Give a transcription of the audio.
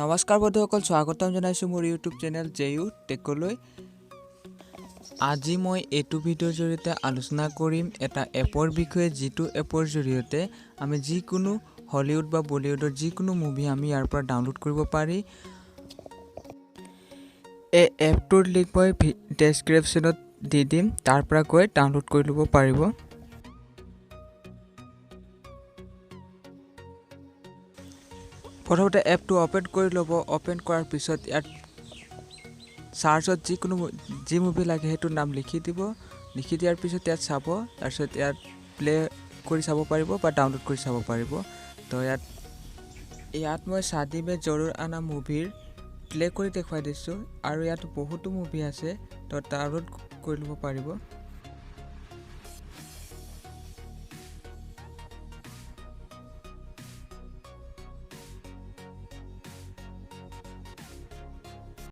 নমস্কাৰ বন্ধুসকল, স্বাগতম জনাইছোঁ মোৰ ইউটিউব চেনেল জেইউ টেকলৈ। আজি মই এইটো ভিডিঅ'ৰ জৰিয়তে আলোচনা কৰিম এটা এপৰ বিষয়ে, যিটো এপৰ জৰিয়তে আমি যিকোনো হলিউড বা বলিউডৰ যিকোনো মুভি আমি ইয়াৰ পৰা ডাউনলোড কৰিব পাৰি। এই এপটোৰ লিংক মই ডেছক্ৰিপশ্যনত দি দিম, তাৰ পৰা গৈ ডাউনলোড কৰি ল'ব পাৰিব। প্ৰথমতে এপটো অপেন কৰি ল'ব। অপেন কৰাৰ পিছত ইয়াত চাৰ্চত যি মুভি লাগে সেইটোৰ নাম লিখি দিব। লিখি দিয়াৰ পিছত ইয়াত চাব, তাৰপিছত ইয়াত প্লে কৰি চাব পাৰিব বা ডাউনলোড কৰি চাব পাৰিব। তো ইয়াত মই শাদী মে জৰুৰ আনা মুভিৰ প্লে কৰি দেখুৱাই দিছোঁ, আৰু ইয়াত বহুতো মুভি আছে, তো ডাউনলোড কৰি ল'ব পাৰিব।